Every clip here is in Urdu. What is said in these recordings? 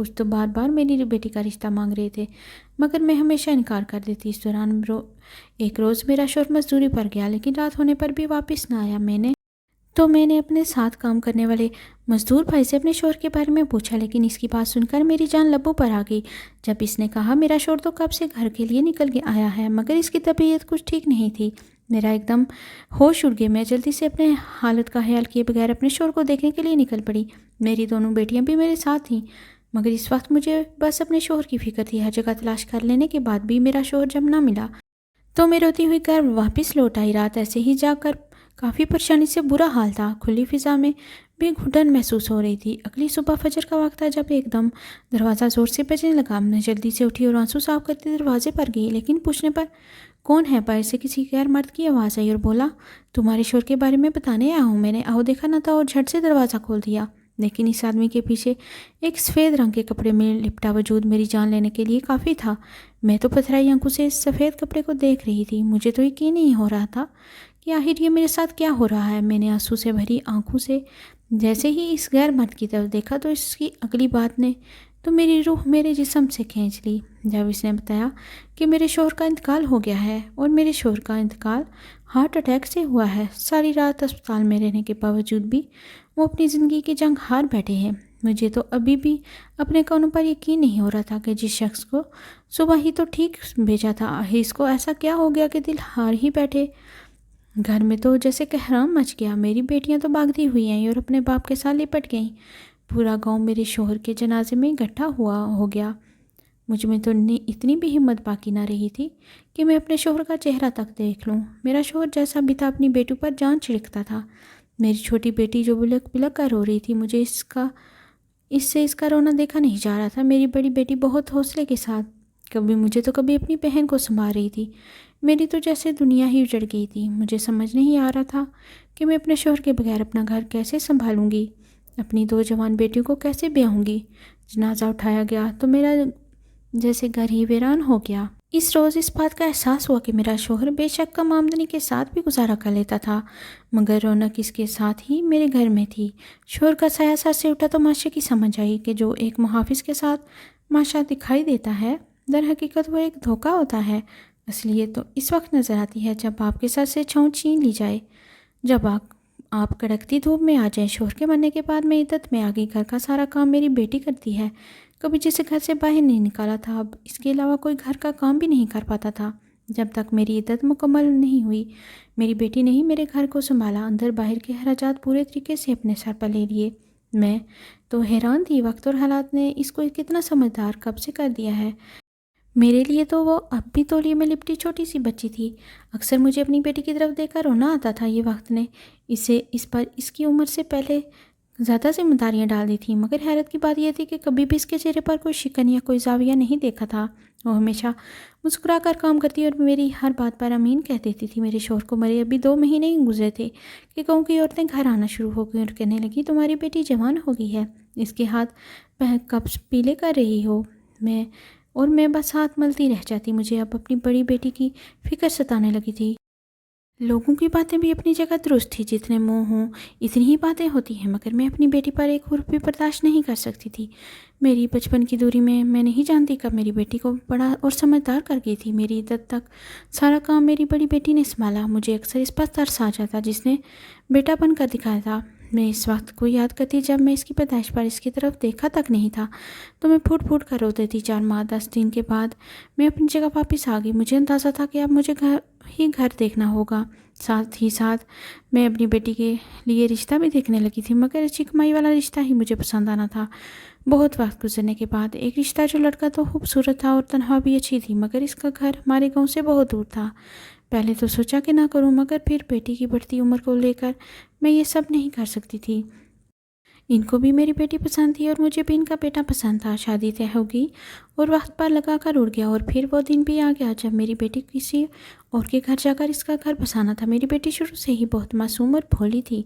کچھ تو بار بار میری بیٹی کا رشتہ مانگ رہے تھے، مگر میں ہمیشہ انکار کر دیتی۔ اس دوران ایک روز میرا شوہر مزدوری پر گیا، لیکن رات ہونے پر بھی واپس نہ آیا۔ میں نے اپنے ساتھ کام کرنے والے مزدور بھائی سے اپنے شوہر کے بارے میں پوچھا، لیکن اس کی بات سن کر میری جان لبوں پر آ گئی جب اس نے کہا میرا شوہر تو کب سے گھر کے لیے نکل کے آیا ہے، مگر اس کی طبیعت کچھ ٹھیک نہیں تھی۔ میرا ایک دم ہوش اڑ گیا۔ میں جلدی سے اپنے حالت کا خیال کیے بغیر اپنے شوہر کو دیکھنے کے لیے نکل پڑی۔ میری دونوں بیٹیاں بھی میرے ساتھ تھیں، مگر اس وقت مجھے بس اپنے شوہر کی فکر تھی۔ ہر جگہ تلاش کر لینے کے بعد بھی میرا شوہر جب نہ ملا تو میں روتی ہوئی گھر واپس لوٹ آئی۔ رات ایسے ہی جا کر کافی پریشانی سے برا حال تھا، کھلی فضا میں بھی گھٹن محسوس ہو رہی تھی۔ اگلی صبح فجر کا وقت تھا جب ایک دم دروازہ زور سے بجنے لگا۔ میں جلدی سے اٹھی اور آنسو صاف کرتے دروازے پر گئی، لیکن پوچھنے پر کون ہے، باہر سے کسی غیر مرد کی آواز آئی اور بولا تمہارے شوہر کے بارے میں بتانے آیا ہوں۔ میں نے آہو دیکھا نہ تھا اور جھٹ سے دروازہ کھول دیا، لیکن اس آدمی کے پیچھے ایک سفید رنگ کے کپڑے میں لپٹا وجود میری جان لینے کے لیے کافی تھا۔ میں تو پتھرائی آنکھوں سے اس سفید کپڑے کو دیکھ رہی تھی۔ مجھے تو یقین نہیں ہو رہا تھا کہ آخر یہ میرے ساتھ کیا ہو رہا ہے۔ میں نے آنسو سے بھری آنکھوں سے جیسے ہی اس غیر مرد کی طرف دیکھا تو اس کی اگلی بات نے تو میری روح میرے جسم سے کھینچ لی جب اس نے بتایا کہ میرے شوہر کا انتقال ہو گیا ہے، اور میرے شوہر کا انتقال ہارٹ اٹیک سے ہوا ہے۔ ساری رات اسپتال میں رہنے کے باوجود بھی وہ اپنی زندگی کی جنگ ہار بیٹھے ہیں۔ مجھے تو ابھی بھی اپنے کانوں پر یقین نہیں ہو رہا تھا کہ جس شخص کو صبح ہی تو ٹھیک بھیجا تھا، اس کو ایسا کیا ہو گیا کہ دل ہار ہی بیٹھے۔ گھر میں تو جیسے کہرام مچ گیا۔ میری بیٹیاں تو بھاگتی ہوئی آئیں اور اپنے باپ کے ساتھ لپٹ گئیں۔ پورا گاؤں میرے شوہر کے جنازے میں اکٹھا ہو گیا۔ مجھ میں تو اتنی بھی ہمت باقی نہ رہی تھی کہ میں اپنے شوہر کا چہرہ تک دیکھ لوں۔ میرا شوہر جیسا بھی تھا اپنی بیٹیوں پر جان چھڑکتا تھا۔ میری چھوٹی بیٹی جو بلک بلک کر رو رہی تھی، مجھے اس کا رونا دیکھا نہیں جا رہا تھا۔ میری بڑی بیٹی بہت حوصلے کے ساتھ کبھی مجھے تو کبھی اپنی بہن کو سنبھال رہی تھی۔ میری تو جیسے دنیا ہی اجڑ گئی تھی۔ مجھے سمجھ نہیں آ رہا تھا کہ میں اپنے شوہر کے بغیر اپنا گھر کیسے سنبھالوں گی، اپنی 2 جوان بیٹیوں کو کیسے بیاہوں گی۔ جنازہ اٹھایا گیا تو میرا جیسے گھر ہی ویران ہو گیا۔ اس روز اس بات کا احساس ہوا کہ میرا شوہر بے شک کم آمدنی کے ساتھ بھی گزارا کر لیتا تھا، مگر رونق اس کے ساتھ ہی میرے گھر میں تھی۔ شوہر کا سایہ سر سے اٹھا تو معاشرے کی سمجھ آئی کہ جو ایک محافظ کے ساتھ معاشرہ دکھائی دیتا ہے، در حقیقت وہ ایک دھوکہ ہوتا ہے۔ اصلیت تو اس وقت نظر آتی ہے جب آپ کے سر سے چھاؤں چھین لی جائے، جب آپ کڑکتی دھوپ میں آ جائیں۔ شوہر کے مرنے کے بعد میں عدت میں آ گئی۔ گھر کا سارا کام میری بیٹی کرتی ہے۔ کبھی جسے گھر سے باہر نہیں نکالا تھا، اب اس کے علاوہ کوئی گھر کا کام بھی نہیں کر پاتا تھا۔ جب تک میری عدت مکمل نہیں ہوئی، میری بیٹی نے ہی میرے گھر کو سنبھالا، اندر باہر کے اخراجات پورے طریقے سے اپنے سر پر لے لیے۔ میں تو حیران تھی، وقت اور حالات نے اس کو کتنا سمجھدار کب سے کر دیا ہے۔ میرے لیے تو وہ اب بھی تولیے میں لپٹی چھوٹی سی بچی تھی۔ اکثر مجھے اپنی بیٹی کی طرف دیکھ کر رونا آتا تھا۔ یہ وقت نے اس پر اس کی عمر سے پہلے زیادہ ذمہ داریاں ڈال دی تھیں، مگر حیرت کی بات یہ تھی کہ کبھی بھی اس کے چہرے پر کوئی شکن یا کوئی زاویہ نہیں دیکھا تھا۔ وہ ہمیشہ مسکرا کر کام کرتی اور میری ہر بات پر امین کہہ دیتی تھی۔ میرے شوہر کو مرے ابھی 2 مہینے ہی گزرے تھے کہ گاؤں کی عورتیں گھر آنا شروع ہو گئیں اور کہنے لگی تمہاری بیٹی جوان ہو گئی ہے، اس کے ہاتھ کب پیلے کر رہی ہو۔ میں بس ہاتھ ملتی رہ جاتی۔ مجھے اب اپنی بڑی بیٹی کی فکر ستانے لگی تھی۔ لوگوں کی باتیں بھی اپنی جگہ درست تھی، جتنے منہ ہوں اتنی ہی باتیں ہوتی ہیں، مگر میں اپنی بیٹی پر ایک حرف بھی برداشت نہیں کر سکتی تھی۔ میری بچپن کی دوری میں نہیں جانتی کب میری بیٹی کو بڑا اور سمجھدار کر گئی تھی۔ میری عدت تک سارا کام میری بڑی بیٹی نے سنبھالا۔ مجھے اکثر اس پر ترس آ جاتا جس نے بیٹا بن کر دکھایا تھا۔ میں اس وقت کو یاد کرتی جب میں اس کی پیدائش پر اس کی طرف دیکھا تک نہیں تھا تو میں پھوٹ پھوٹ کر رو دیتی۔ 4 ماہ 10 دن کے بعد میں اپنی جگہ واپس آ گئی۔ مجھے اندازہ تھا کہ اب مجھے گھر دیکھنا ہوگا، ساتھ ہی ساتھ میں اپنی بیٹی کے لیے رشتہ بھی دیکھنے لگی تھی، مگر اچھی کمائی والا رشتہ ہی مجھے پسند آنا تھا۔ بہت وقت گزرنے کے بعد ایک رشتہ، جو لڑکا تو خوبصورت تھا اور تنخواہ بھی اچھی تھی، مگر اس کا گھر ہمارے گاؤں سے بہت دور تھا۔ پہلے تو سوچا کہ نہ کروں، مگر پھر بیٹی کی بڑھتی عمر کو لے کر میں یہ سب نہیں کر سکتی تھی۔ ان کو بھی میری بیٹی پسند تھی اور مجھے بھی ان کا بیٹا پسند تھا۔ شادی طے ہو گئی اور وقت پر لگا کر اڑ گیا، اور پھر وہ دن بھی آ گیا جب میری بیٹی کسی اور کے گھر جا کر اس کا گھر بسانا تھا۔ میری بیٹی شروع سے ہی بہت معصوم اور بھولی تھی۔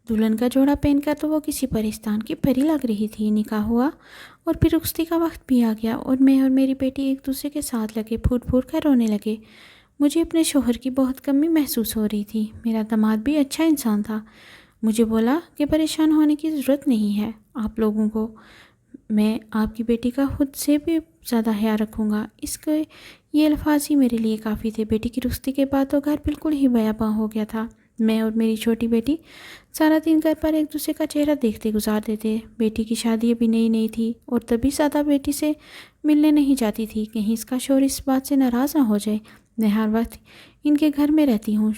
دلہن کا جوڑا پہن کر تو وہ کسی پرستان کی پری لگ رہی تھی۔ نکاح ہوا اور پھر رخصتی کا وقت بھی آ گیا، اور میں اور میری بیٹی ایک دوسرے کے ساتھ لگے پھوٹ پھوٹ کر رونے لگے۔ مجھے اپنے شوہر کی بہت کمی محسوس ہو رہی تھی۔ میرا داماد بھی اچھا انسان تھا۔ مجھے بولا کہ پریشان ہونے کی ضرورت نہیں ہے آپ لوگوں کو، میں آپ کی بیٹی کا خود سے بھی زیادہ خیال رکھوں گا۔ اس کے یہ الفاظ ہی میرے لیے کافی تھے۔ بیٹی کی رخصتی کے بعد تو گھر بالکل ہی بیاباں ہو گیا تھا۔ میں اور میری چھوٹی بیٹی سارا دن گھر پر ایک دوسرے کا چہرہ دیکھتے گزار دیتے۔ بیٹی کی شادی ابھی نئی تھی اور تبھی زیادہ بیٹی سے ملنے نہیں جاتی تھی، کہیں اس کا شوہر اس بات سے ناراض نہ ہو جائے۔ میں ہر وقت ان کے گھر میں رہتی ہوں۔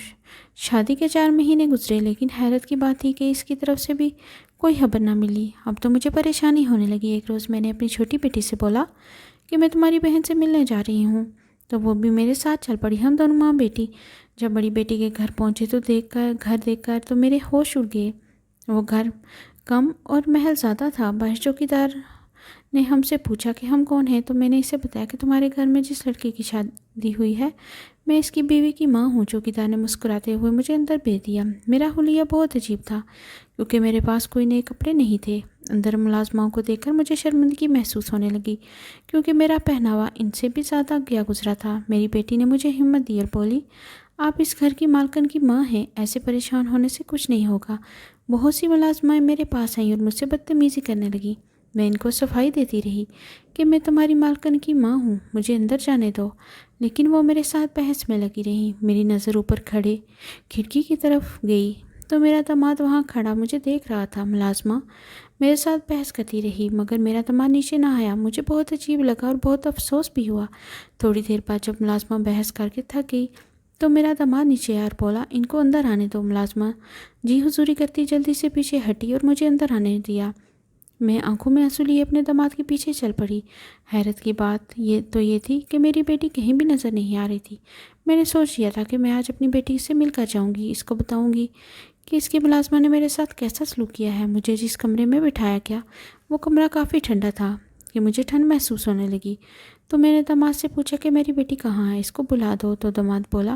شادی کے 4 مہینے گزرے، لیکن حیرت کی بات تھی کہ اس کی طرف سے بھی کوئی خبر نہ ملی۔ اب تو مجھے پریشانی ہونے لگی۔ ایک روز میں نے اپنی چھوٹی بیٹی سے بولا کہ میں تمہاری بہن سے ملنے جا رہی ہوں، تو وہ بھی میرے ساتھ چل پڑی۔ ہم دونوں ماں بیٹی جب بڑی بیٹی کے گھر پہنچے تو گھر دیکھ کر تو میرے ہوش اڑ گئے۔ وہ گھر کم اور محل زیادہ تھا۔ باہر چوکیدار نے ہم سے پوچھا کہ ہم کون ہیں، تو میں نے اسے بتایا کہ تمہارے گھر میں جس لڑکی کی شادی ہوئی ہے میں اس کی بیوی کی ماں ہوں۔ چوکیدار نے مسکراتے ہوئے مجھے اندر بھیج دیا۔ میرا حلیہ بہت عجیب تھا کیونکہ میرے پاس کوئی نئے کپڑے نہیں تھے۔ اندر ملازماؤں کو دیکھ کر مجھے شرمندگی محسوس ہونے لگی کیونکہ میرا پہناوا ان سے بھی زیادہ گیا گزرا تھا۔ میری بیٹی نے مجھے ہمت دی اور بولی، آپ اس گھر کی مالکن کی ماں ہیں، ایسے پریشان ہونے سے کچھ نہیں ہوگا۔ بہت سی ملازمائیں میرے پاس آئیں اور مجھ سے بدتمیزی کرنے لگی۔ میں ان کو صفائی دیتی رہی کہ میں تمہاری مالکن کی ماں ہوں، مجھے اندر جانے دو، لیکن وہ میرے ساتھ بحث میں لگی رہیں۔ میری نظر اوپر کھڑے کھڑکی کی طرف گئی تو میرا داماد وہاں کھڑا مجھے دیکھ رہا تھا۔ ملازمہ میرے ساتھ بحث کرتی رہی مگر میرا داماد نیچے نہ آیا۔ مجھے بہت عجیب لگا اور بہت افسوس بھی ہوا۔ تھوڑی دیر بعد جب ملازمہ بحث کر کے تھک گئی تو میرا داماد نیچے آیا اور بولا، ان کو اندر آنے دو۔ ملازمہ جی حضوری کرتی جلدی سے پیچھے ہٹی اور مجھے اندر آنے دیا۔ میں آنکھوں میں آنسو لیے اپنے داماد کے پیچھے چل پڑی۔ حیرت کی بات یہ تھی کہ میری بیٹی کہیں بھی نظر نہیں آ رہی تھی۔ میں نے سوچ لیا تھا کہ میں آج اپنی بیٹی سے مل کر جاؤں گی، اس کو بتاؤں گی کہ اس کی ملازمہ نے میرے ساتھ کیسا سلوک کیا ہے۔ مجھے جس کمرے میں بٹھایا گیا وہ کمرہ کافی ٹھنڈا تھا کہ مجھے ٹھنڈ محسوس ہونے لگی۔ تو میں نے داماد سے پوچھا کہ میری بیٹی کہاں ہے، اس کو بلا دو۔ تو داماد بولا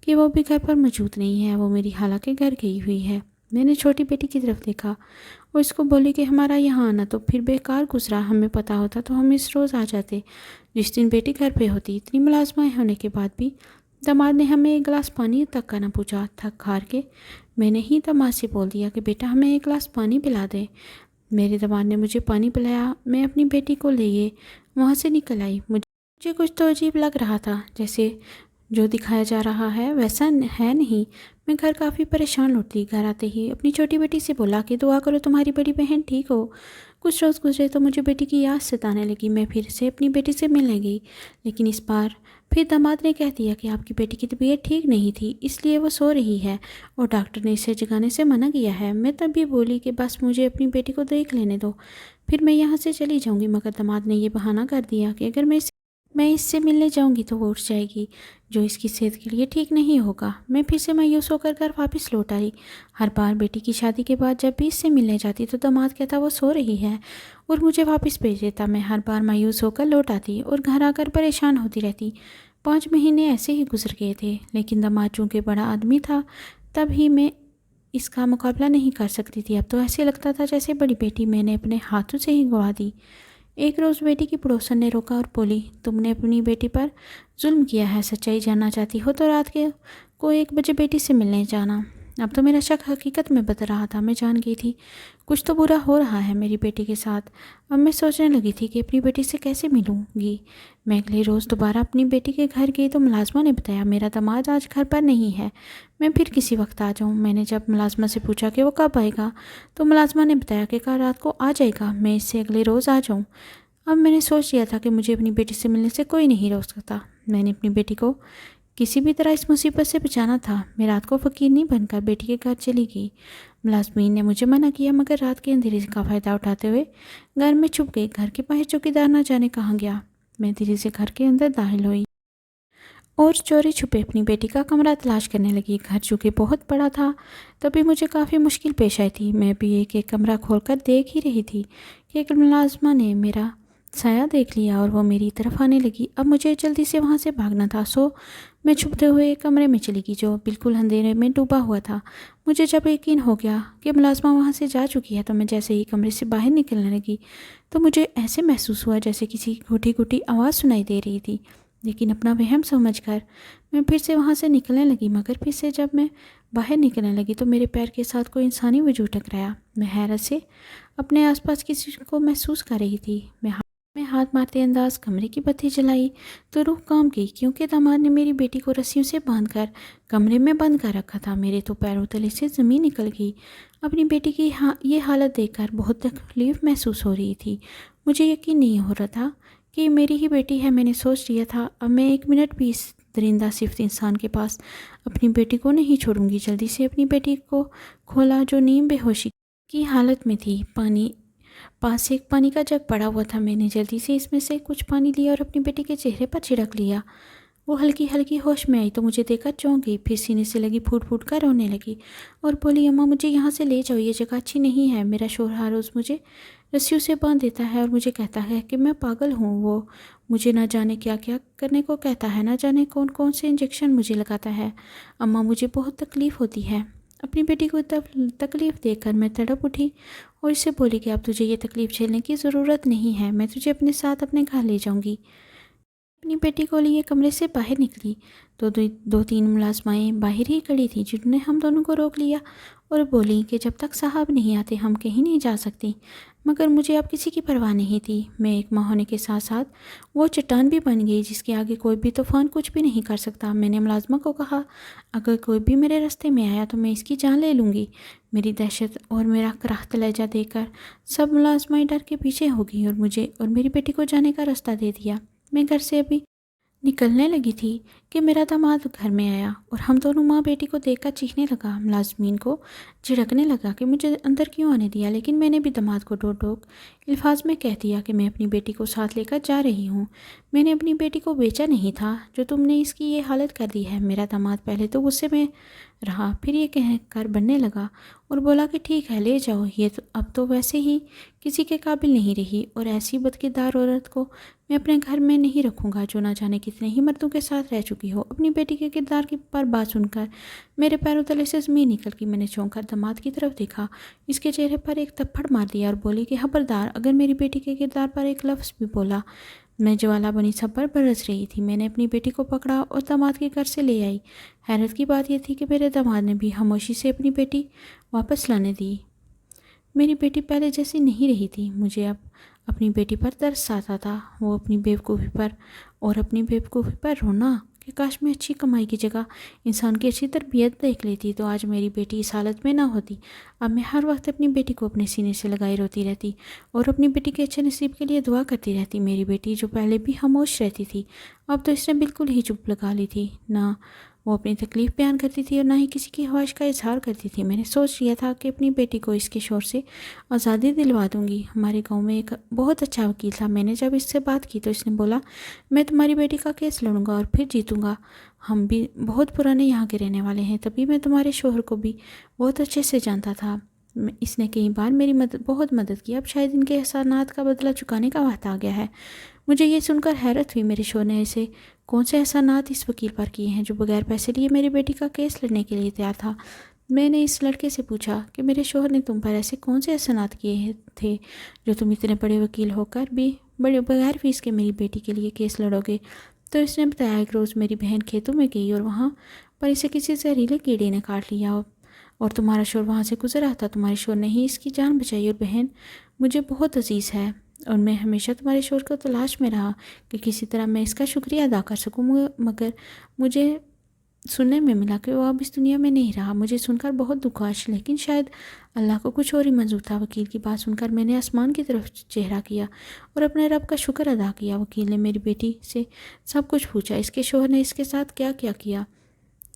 کہ وہ بھی گھر پر موجود نہیں ہے، وہ میری خالہ کے گھر گئی ہوئی ہے۔ میں نے چھوٹی بیٹی کی طرف دیکھا اور اس کو بولی کہ ہمارا یہاں آنا تو پھر بیکار گزرا، ہمیں پتہ ہوتا تو ہم اس روز آ جاتے جس دن بیٹی گھر پہ ہوتی۔ اتنی ملازمائیں ہونے کے بعد بھی داماد نے ہمیں ایک گلاس پانی تک کا نہ پوچھا۔ تھک ہار کے میں نے ہی داماد سے بول دیا کہ بیٹا ہمیں ایک گلاس پانی پلا دے۔ میرے داماد نے مجھے پانی پلایا۔ میں اپنی بیٹی کو لیے وہاں سے نکل آئی۔ مجھے کچھ تو عجیب لگ رہا تھا، جیسے جو دکھایا جا رہا ہے ویسا ہے نہیں۔ میں گھر کافی پریشان لوٹی۔ گھر آتے ہی اپنی چھوٹی بیٹی سے بولا کہ دعا کرو تمہاری بڑی بہن ٹھیک ہو۔ کچھ روز گزرے تو مجھے بیٹی کی یاد ستانے لگی۔ میں پھر سے اپنی بیٹی سے ملنے گئی، لیکن اس بار پھر داماد نے کہہ دیا کہ آپ کی بیٹی کی طبیعت ٹھیک نہیں تھی، اس لیے وہ سو رہی ہے اور ڈاکٹر نے اسے جگانے سے منع کیا ہے۔ میں تب بھی بولی کہ بس مجھے اپنی بیٹی کو دیکھ لینے دو، پھر میں یہاں سے چلی جاؤں گی، مگر داماد نے یہ بہانہ کر دیا کہ اگر میں اس سے ملنے جاؤں گی تو وہ اٹھ جائے گی، جو اس کی صحت کے لیے ٹھیک نہیں ہوگا۔ میں پھر سے مایوس ہو کر گھر واپس لوٹ آئی۔ ہر بار بیٹی کی شادی کے بعد جب بھی اس سے ملنے جاتی تو داماد کہتا وہ سو رہی ہے اور مجھے واپس بھیج دیتا۔ میں ہر بار مایوس ہو کر لوٹ آتی اور گھر آ کر پریشان ہوتی رہتی۔ 5 مہینے ایسے ہی گزر گئے تھے، لیکن داماد چونکہ بڑا آدمی تھا تب ہی میں اس کا مقابلہ نہیں کر سکتی تھی۔ اب تو ایسے لگتا تھا جیسے بڑی بیٹی میں نے اپنے ہاتھوں سے ہی گوا دی۔ ایک روز بیٹی کی پڑوسن نے روکا اور بولی، تم نے اپنی بیٹی پر ظلم کیا ہے، سچائی جاننا چاہتی ہو تو رات کو 1 بجے بیٹی سے ملنے جانا۔ اب تو میرا شک حقیقت میں بدل رہا تھا۔ میں جان گئی تھی کچھ تو برا ہو رہا ہے میری بیٹی کے ساتھ۔ اب میں سوچنے لگی تھی کہ اپنی بیٹی سے کیسے ملوں گی۔ میں اگلے روز دوبارہ اپنی بیٹی کے گھر گئی تو ملازمہ نے بتایا میرا داماد آج گھر پر نہیں ہے، میں پھر کسی وقت آ جاؤں۔ میں نے جب ملازمہ سے پوچھا کہ وہ کب آئے گا تو ملازمہ نے بتایا کہ کل رات کو آ جائے گا، میں اس سے اگلے روز آ جاؤں۔ اب میں نے سوچ لیا تھا کہ مجھے اپنی بیٹی سے ملنے سے کوئی نہیں روک سکتا۔ میں نے اپنی بیٹی کو کسی بھی طرح اس مصیبت سے بچانا تھا۔ میں رات کو فقیر نہیں بن کر بیٹی کے گھر چلی گئی۔ ملازمین نے مجھے منع کیا مگر رات کے اندھیرے کا فائدہ اٹھاتے ہوئے گھر میں چھپ گئی۔ گھر کے باہر چوکیدار نہ جانے کہاں گیا۔ میں دھیرے سے گھر کے اندر داخل ہوئی اور چوری چھپے اپنی بیٹی کا کمرہ تلاش کرنے لگی۔ گھر چونکہ بہت بڑا تھا تبھی مجھے کافی مشکل پیش آئی تھی۔ میں بھی ایک کمرہ کھول کر دیکھ ہی رہی تھی کہ ایک ملازمہ نے میرا سایہ دیکھ لیا اور وہ میری طرف آنے لگی۔ اب مجھے جلدی سے وہاں سے بھاگنا تھا، سو میں چھپتے ہوئے ایک کمرے میں چلی گئی جو بالکل اندھیرے میں ڈوبا ہوا تھا۔ مجھے جب یقین ہو گیا کہ ملازمہ وہاں سے جا چکی ہے تو میں جیسے ہی کمرے سے باہر نکلنے لگی تو مجھے ایسے محسوس ہوا جیسے کسی گھٹی گھٹی آواز سنائی دے رہی تھی۔ لیکن اپنا وہم سمجھ کر میں پھر سے وہاں سے نکلنے لگی، مگر پھر سے جب میں باہر نکلنے لگی تو میرے پیر کے ساتھ کوئی انسانی وجود ٹکرایا۔ میں حیرت سے اپنے آس پاس کسی کو محسوس کر رہی تھی۔ میں ہاتھ مارتے انداز کمرے کی بتی جلائی تو روح کام گئی، کیونکہ داماد نے میری بیٹی کو رسیوں سے باندھ کر کمرے میں بند کر رکھا تھا۔ میرے تو پیروں تلے سے زمین نکل گئی۔ اپنی بیٹی کی یہ حالت دیکھ کر بہت تکلیف محسوس ہو رہی تھی۔ مجھے یقین نہیں ہو رہا تھا کہ یہ میری ہی بیٹی ہے۔ میں نے سوچ لیا تھا اب میں ایک منٹ بھی اس درندہ صفت انسان کے پاس اپنی بیٹی کو نہیں چھوڑوں گی۔ جلدی سے اپنی بیٹی کو کھولا جو نیم بے ہوشی کی حالت میں تھی۔ پاس ایک پانی کا جگ پڑا ہوا تھا۔ میں نے جلدی سے اس میں سے کچھ پانی لیا اور اپنی بیٹی کے چہرے پر چھڑک لیا۔ وہ ہلکی ہلکی ہوش میں آئی تو مجھے دیکھ کر چونک گئی، پھر سینے سے لگی پھوٹ پھوٹ کر رونے لگی اور بولی، اماں مجھے یہاں سے لے جاؤ، یہ جگہ اچھی نہیں ہے۔ میرا شوہر ہر روز مجھے رسیوں سے باندھ دیتا ہے اور مجھے کہتا ہے کہ میں پاگل ہوں۔ وہ مجھے نہ جانے کیا کیا کرنے کو کہتا ہے، نہ جانے کون کون سے انجیکشن مجھے لگاتا ہے۔ اماں مجھے بہت تکلیف ہوتی ہے۔ اپنی بیٹی کو تکلیف دیکھ کر میں تڑپ اٹھی اور اس سے بولی کہ اب تجھے یہ تکلیف جھیلنے کی ضرورت نہیں ہے، میں تجھے اپنے ساتھ اپنے گھر لے جاؤں گی۔ اپنی بیٹی کو لیے کمرے سے باہر نکلی تو دو تین ملازمائیں باہر ہی کھڑی تھیں، جنہوں نے ہم دونوں کو روک لیا اور بولی کہ جب تک صاحب نہیں آتے ہم کہیں نہیں جا سکتی۔ مگر مجھے اب کسی کی پرواہ نہیں تھی۔ میں ایک ماں ہونے کے ساتھ ساتھ وہ چٹان بھی بن گئی جس کے آگے کوئی بھی طوفان کچھ بھی نہیں کر سکتا۔ میں نے ملازمہ کو کہا، اگر کوئی بھی میرے راستے میں آیا تو میں اس کی جان لے لوں گی۔ میری دہشت اور میرا کراہت لہجہ دیکھ کر سب ملازمائیں ڈر کے پیچھے ہو گئیں اور مجھے اور میری بیٹی کو جانے کا راستہ دے دیا۔ میں گھر سے ابھی نکلنے لگی تھی کہ میرا داماد گھر میں آیا اور ہم دونوں ماں بیٹی کو دیکھ کر چیخنے لگا، ملازمین کو جھڑکنے لگا کہ مجھے اندر کیوں آنے دیا، لیکن میں نے بھی داماد کو ٹوک الفاظ میں کہہ دیا کہ میں اپنی بیٹی کو ساتھ لے کر جا رہی ہوں۔ میں نے اپنی بیٹی کو بیچا نہیں تھا جو تم نے اس کی یہ حالت کر دی ہے۔ میرا داماد پہلے تو غصے میں رہا، پھر یہ کہہ کر بننے لگا اور بولا کہ ٹھیک ہے لے جاؤ، یہ اب تو ویسے ہی کسی کے قابل نہیں رہی اور ایسی بدکردار عورت کو میں اپنے گھر میں نہیں رکھوں گا جو نہ جانے کتنے ہی مردوں کے ساتھ رہ چکی ہو۔ اپنی بیٹی کے کردار پر بات سن کر میرے پیروں تلے سے زمین نکل گئی۔ میں نے چونک کر داماد کی طرف دیکھا، اس کے چہرے پر ایک تھپڑ مار دیا اور بولی کہ خبردار اگر میری بیٹی کے کردار پر ایک لفظ بھی بولا۔ میں جوالا بنی سب پر برس رہی تھی۔ میں نے اپنی بیٹی کو پکڑا اور داماد کے گھر سے لے آئی۔ حیرت کی بات یہ تھی کہ میرے داماد نے بھی خاموشی سے اپنی بیٹی واپس لانے دی۔ میری بیٹی پہلے جیسی نہیں رہی تھی۔ مجھے اب اپنی بیٹی پر ترس آتا تھا، وہ اپنی بیوقوفی پر رونا کہ کاش میں اچھی کمائی کی جگہ انسان کی اچھی تربیت دیکھ لیتی تو آج میری بیٹی اس حالت میں نہ ہوتی۔ اب میں ہر وقت اپنی بیٹی کو اپنے سینے سے لگائے روتی رہتی اور اپنی بیٹی کے اچھے نصیب کے لیے دعا کرتی رہتی۔ میری بیٹی جو پہلے بھی خاموش رہتی تھی اب تو اس نے بالکل ہی چپ لگا لی تھی، نہ وہ اپنی تکلیف بیان کرتی تھی اور نہ ہی کسی کی خواہش کا اظہار کرتی تھی۔ میں نے سوچ لیا تھا کہ اپنی بیٹی کو اس کے شوہر سے آزادی دلوا دوں گی۔ ہمارے گاؤں میں ایک بہت اچھا وکیل تھا۔ میں نے جب اس سے بات کی تو اس نے بولا، میں تمہاری بیٹی کا کیس لڑوں گا اور پھر جیتوں گا۔ ہم بھی بہت پرانے یہاں کے رہنے والے ہیں، تبھی میں تمہارے شوہر کو بھی بہت اچھے سے جانتا تھا۔ اس نے کئی بار میری بہت مدد کی، اب شاید ان کے احسانات کا بدلہ چکانے کا وقت آ گیا ہے۔ مجھے یہ سن کر حیرت ہوئی، میرے شوہر نے ایسے کون سے احسانات اس وکیل پر کیے ہیں جو بغیر پیسے لیے میری بیٹی کا کیس لڑنے کے لیے تیار تھا؟ میں نے اس لڑکے سے پوچھا کہ میرے شوہر نے تم پر ایسے کون سے احسانات کیے تھے جو تم اتنے بڑے وکیل ہو کر بھی بغیر فیس کے میری بیٹی کے لیے کیس لڑو گے؟ تو اس نے بتایا ایک روز میری بہن کھیتوں میں گئی اور وہاں پر اسے کسی زہریلے کیڑے نے کاٹ لیا اور تمہارا شوہر وہاں سے گزرا تھا۔ تمہارے شوہر نے ہی اس کی جان بچائی اور بہن مجھے بہت عزیز ہے اور میں ہمیشہ تمہارے شوہر کو تلاش میں رہا کہ کسی طرح میں اس کا شکریہ ادا کر سکوں، مگر مجھے سننے میں ملا کہ وہ اب اس دنیا میں نہیں رہا۔ مجھے سن کر بہت دکھ ہوا، لیکن شاید اللہ کو کچھ اور ہی منظور تھا۔ وکیل کی بات سن کر میں نے آسمان کی طرف چہرہ کیا اور اپنے رب کا شکر ادا کیا۔ وکیل نے میری بیٹی سے سب کچھ پوچھا، اس کے شوہر نے اس کے ساتھ کیا کیا کیا۔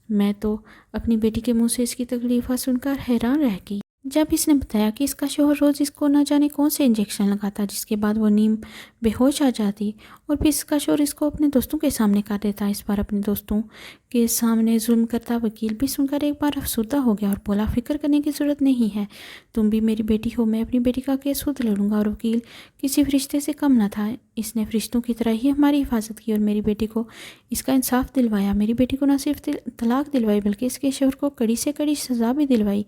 میں تو اپنی بیٹی کے منہ سے اس کی تکلیفات سن کر حیران رہ گئی۔ جب اس نے بتایا کہ اس کا شوہر روز اس کو نہ جانے کون سے انجیکشن لگاتا جس کے بعد وہ نیم بے ہوش آ جاتی اور پھر اس کا شوہر اس کو اپنے دوستوں کے سامنے کر دیتا، اس بار اپنے دوستوں کے سامنے ظلم کرتا، وکیل بھی سن کر ایک بار افسردہ ہو گیا اور بولا، فکر کرنے کی ضرورت نہیں ہے، تم بھی میری بیٹی ہو، میں اپنی بیٹی کا کیس خود لڑوں گا۔ اور وکیل کسی فرشتے سے کم نہ تھا، اس نے فرشتوں کی طرح ہی ہماری حفاظت کی اور میری بیٹی کو اس کا انصاف دلوایا۔ میری بیٹی کو نہ صرف طلاق دلوائی بلکہ اس کے شوہر کو کڑی سے کڑی سزا بھی دلوائی۔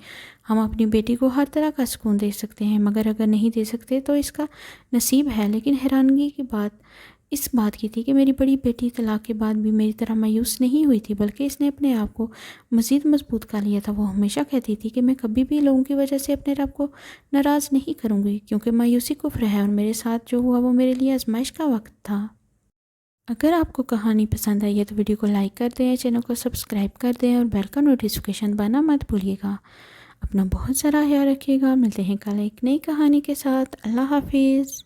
ہم اپنی بیٹی کو ہر طرح کا سکون دے سکتے ہیں، مگر اگر نہیں دے سکتے تو اس کا نصیب ہے۔ لیکن حیرانگی کی بات اس بات کی تھی کہ میری بڑی بیٹی طلاق کے بعد بھی میری طرح مایوس نہیں ہوئی تھی، بلکہ اس نے اپنے آپ کو مزید مضبوط کر لیا تھا۔ وہ ہمیشہ کہتی تھی کہ میں کبھی بھی لوگوں کی وجہ سے اپنے رب کو ناراض نہیں کروں گی، کیونکہ مایوسی کفر ہے، اور میرے ساتھ جو ہوا وہ میرے لیے آزمائش کا وقت تھا۔ اگر آپ کو کہانی پسند آئی ہے تو ویڈیو کو لائک کر دیں، چینل کو سبسکرائب کر دیں اور بیل کا نوٹیفیکیشن دبانا مت بھولیے گا۔ اپنا بہت سارا خیال رکھیے گا، ملتے ہیں کل ایک نئی کہانی کے ساتھ۔ اللہ حافظ۔